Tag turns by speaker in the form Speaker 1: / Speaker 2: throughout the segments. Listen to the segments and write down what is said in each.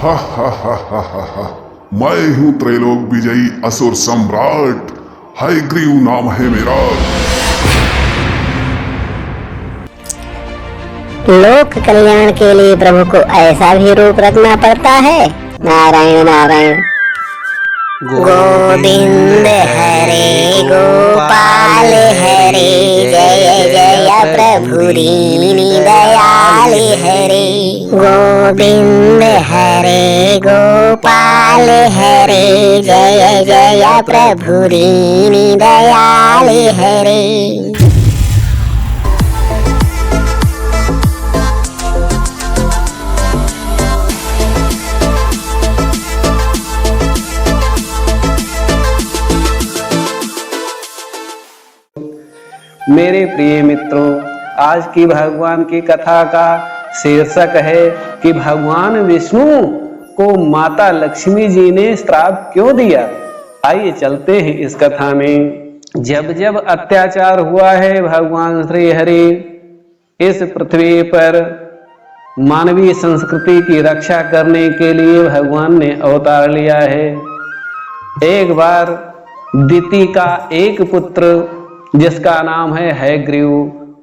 Speaker 1: हा हा हा हा हा हा। मैं हूँ त्रैलोक विजयी असुर सम्राट, हयग्रीव नाम है मेरा।
Speaker 2: लोक कल्याण के लिए प्रभु को ऐसा भी रूप रखना पड़ता है। नारायण नारायण। गोविंद हरे गोपाल हरे, जय जय प्रभु दीन दयाल हरे। गोविंद हरे गोपाल हरे, जय जय प्रभु दीन दयाल हरे।
Speaker 3: मेरे प्रिय मित्रों, आज की भगवान की कथा का शीर्षक है कि भगवान विष्णु को माता लक्ष्मी जी ने श्राप क्यों दिया। आइए चलते हैं इस कथा में। जब जब अत्याचार हुआ है, भगवान श्री हरि इस पृथ्वी पर मानवीय संस्कृति की रक्षा करने के लिए भगवान ने अवतार लिया है। एक बार दिति का एक पुत्र जिसका नाम है हयग्रीव,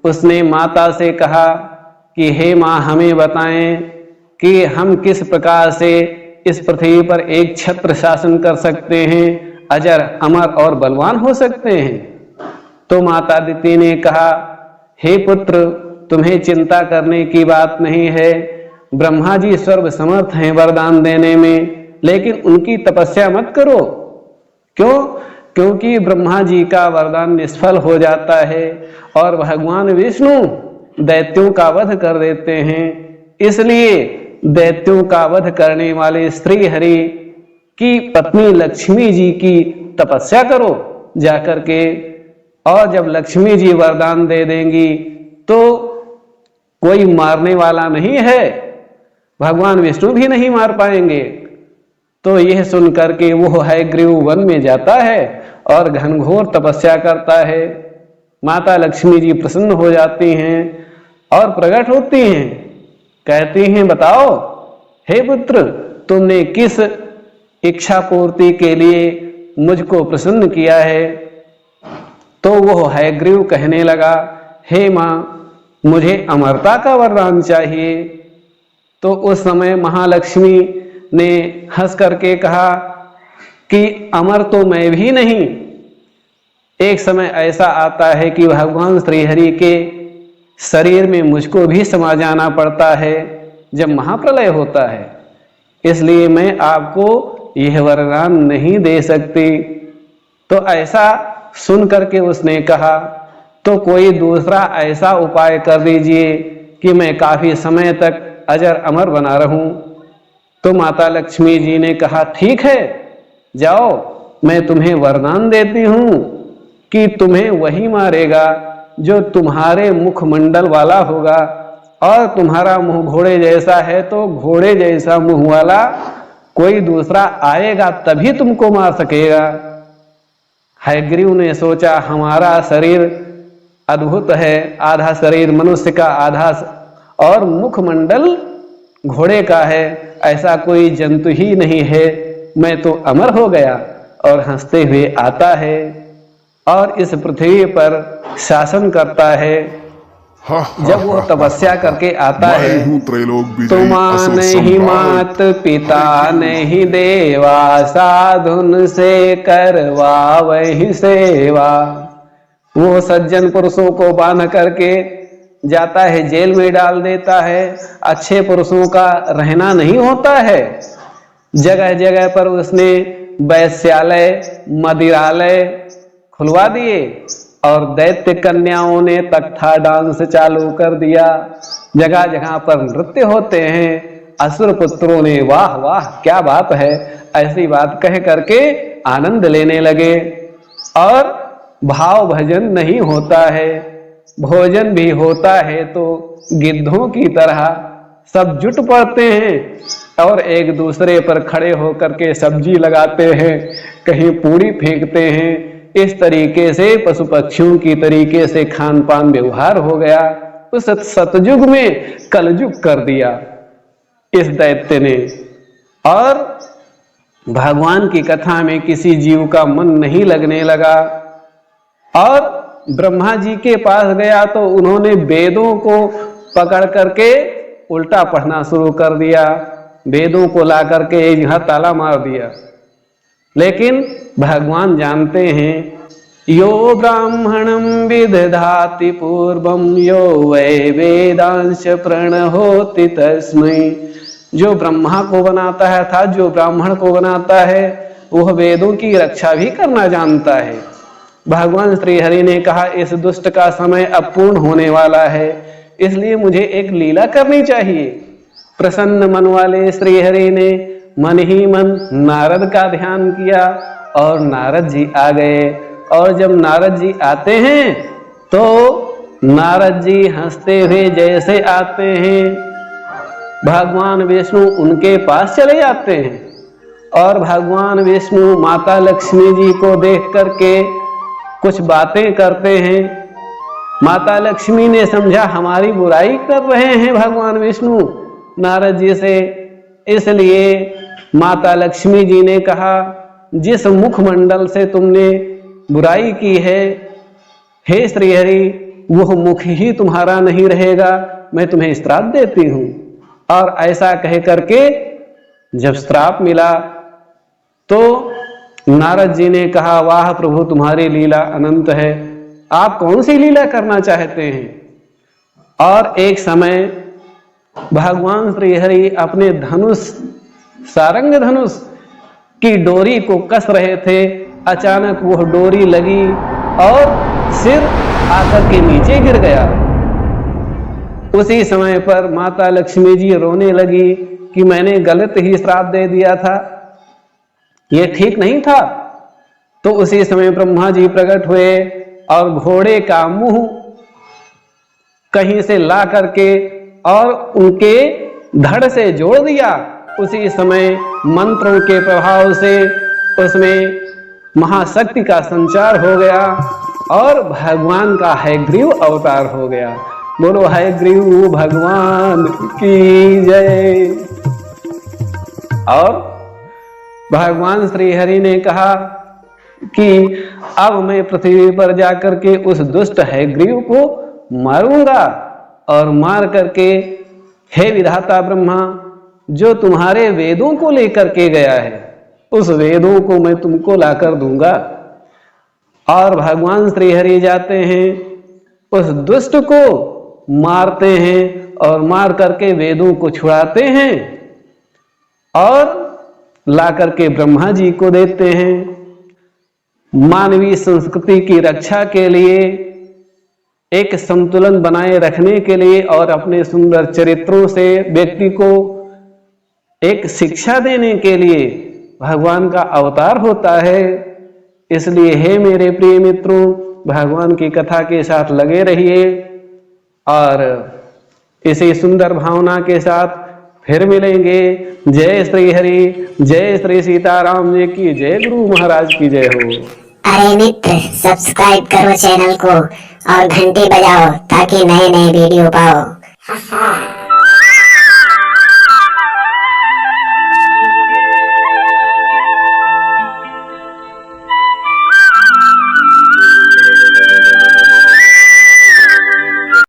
Speaker 3: उसने माता से कहा कि हे माँ, हमें बताएं कि हम किस प्रकार से इस पृथ्वी पर एक छत्र शासन कर सकते हैं, अजर अमर और बलवान हो सकते हैं। तो माता दिति ने कहा, हे पुत्र, तुम्हें चिंता करने की बात नहीं है। ब्रह्मा जी सर्व समर्थ हैं वरदान देने में, लेकिन उनकी तपस्या मत करो। क्यों? क्योंकि ब्रह्मा जी का वरदान निष्फल हो जाता है और भगवान विष्णु दैत्यों का वध कर देते हैं। इसलिए दैत्यों का वध करने वाले श्री हरि की पत्नी लक्ष्मी जी की तपस्या करो जाकर के, और जब लक्ष्मी जी वरदान दे देंगी तो कोई मारने वाला नहीं है, भगवान विष्णु भी नहीं मार पाएंगे। तो यह सुन करके वो हयग्रीव वन में जाता है और घनघोर तपस्या करता है। माता लक्ष्मी जी प्रसन्न हो जाती हैं और प्रकट होती हैं, कहती हैं, बताओ हे पुत्र, तुमने किस इच्छा पूर्ति के लिए मुझको प्रसन्न किया है। तो वो हयग्रीव कहने लगा, हे माँ, मुझे अमरता का वरदान चाहिए। तो उस समय महालक्ष्मी ने हंस करके कहा कि अमर तो मैं भी नहीं। एक समय ऐसा आता है कि भगवान श्री हरि के शरीर में मुझको भी समा जाना पड़ता है जब महाप्रलय होता है, इसलिए मैं आपको यह वरदान नहीं दे सकती। तो ऐसा सुन करके उसने कहा, तो कोई दूसरा ऐसा उपाय कर दीजिए कि मैं काफी समय तक अजर अमर बना रहूं। तो माता लक्ष्मी जी ने कहा, ठीक है, जाओ, मैं तुम्हें वरदान देती हूं कि तुम्हें वही मारेगा जो तुम्हारे मुखमंडल वाला होगा, और तुम्हारा मुंह घोड़े जैसा है तो घोड़े जैसा मुंह वाला कोई दूसरा आएगा तभी तुमको मार सकेगा। हयग्रीव ने सोचा, हमारा शरीर अद्भुत है, आधा शरीर मनुष्य का, आधा और मुखमंडल घोड़े का है, ऐसा कोई जंतु ही नहीं है, मैं तो अमर हो गया। और हंसते हुए आता है और इस पृथ्वी पर शासन करता है। जब वो तपस्या करके आता है, तुम नहीं मात पिता नहीं देवा, साधुन से करवा वही सेवा। वो सज्जन पुरुषों को बांध करके जाता है, जेल में डाल देता है। अच्छे पुरुषों का रहना नहीं होता है। जगह जगह पर उसने वैश्यालय, मदिरालय खुलवा दिए और दैत्य कन्याओं ने तख्ता डांस चालू कर दिया। जगह जगह पर नृत्य होते हैं। असुर पुत्रों ने वाह वाह क्या बात है, ऐसी बात कह करके आनंद लेने लगे। और भाव भजन नहीं होता है, भोजन भी होता है तो गिद्धों की तरह सब जुट पड़ते हैं और एक दूसरे पर खड़े होकर के सब्जी लगाते हैं, कहीं पूरी फेंकते हैं। इस तरीके से पशु पक्षियों की तरीके से खान पान व्यवहार हो गया। उस सतयुग में कलयुग कर दिया इस दैत्य ने। और भगवान की कथा में किसी जीव का मन नहीं लगने लगा। और ब्रह्मा जी के पास गया तो उन्होंने वेदों को पकड़ करके उल्टा पढ़ना शुरू कर दिया, वेदों को ला करके यहाँ ताला मार दिया। लेकिन भगवान जानते हैं, यो ब्राह्मणं विदधाति पूर्वं यो वै वेदांश प्रणहोति तस्मै। जो ब्रह्मा को बनाता है था, जो ब्राह्मण को बनाता है, वह वेदों की रक्षा भी करना जानता है। भगवान श्री हरि ने कहा, इस दुष्ट का समय अब पूर्ण होने वाला है, इसलिए मुझे एक लीला करनी चाहिए। प्रसन्न मन वाले श्री हरि ने मन ही मन नारद का ध्यान किया और नारद जी आ गए। और जब नारद जी आते हैं तो नारद जी हंसते हुए जैसे आते हैं, भगवान विष्णु उनके पास चले जाते हैं और भगवान विष्णु माता लक्ष्मी जी को देख करके कुछ बातें करते हैं। माता लक्ष्मी ने समझा हमारी बुराई कर रहे हैं भगवान विष्णु नारद जी से, इसलिए माता लक्ष्मी जी ने कहा, जिस मुखमंडल से तुमने बुराई की है, हे श्रीहरि, वह मुख ही तुम्हारा नहीं रहेगा, मैं तुम्हें श्राप देती हूं। और ऐसा कह करके जब श्राप मिला तो नारद जी ने कहा, वाह प्रभु, तुम्हारी लीला अनंत है, आप कौन सी लीला करना चाहते हैं। और एक समय भगवान श्री हरि अपने धनुष, सारंग धनुष की डोरी को कस रहे थे, अचानक वह डोरी लगी और सिर आकर के नीचे गिर गया। उसी समय पर माता लक्ष्मी जी रोने लगी कि मैंने गलत ही श्राप दे दिया था, यह ठीक नहीं था। तो उसी समय ब्रह्मा जी प्रकट हुए और घोड़े का मुंह कहीं से ला करके और उनके धड़ से जोड़ दिया। उसी समय मंत्रों के प्रभाव से उसमें महाशक्ति का संचार हो गया और भगवान का हयग्रीव अवतार हो गया। बोलो हयग्रीव भगवान की जय। और भगवान श्री हरि ने कहा कि अब मैं पृथ्वी पर जाकर के उस दुष्ट हयग्रीव को मारूंगा और मार करके, हे विधाता ब्रह्मा, जो तुम्हारे वेदों को लेकर के गया है, उस वेदों को मैं तुमको लाकर दूंगा। और भगवान श्री हरि जाते हैं, उस दुष्ट को मारते हैं और मार करके वेदों को छुड़ाते हैं और ला करके ब्रह्मा जी को देते हैं। मानवीय संस्कृति की रक्षा के लिए, एक संतुलन बनाए रखने के लिए और अपने सुंदर चरित्रों से व्यक्ति को एक शिक्षा देने के लिए भगवान का अवतार होता है। इसलिए हे मेरे प्रिय मित्रों, भगवान की कथा के साथ लगे रहिए और इसी सुंदर भावना के साथ फिर मिलेंगे। जय श्री हरि, जय श्री सीताराम जी की जय, गुरु महाराज की जय हो।
Speaker 2: अरे मित्र, सब्सक्राइब करो चैनल को और घंटी बजाओ ताकि नए नए वीडियो पाओ।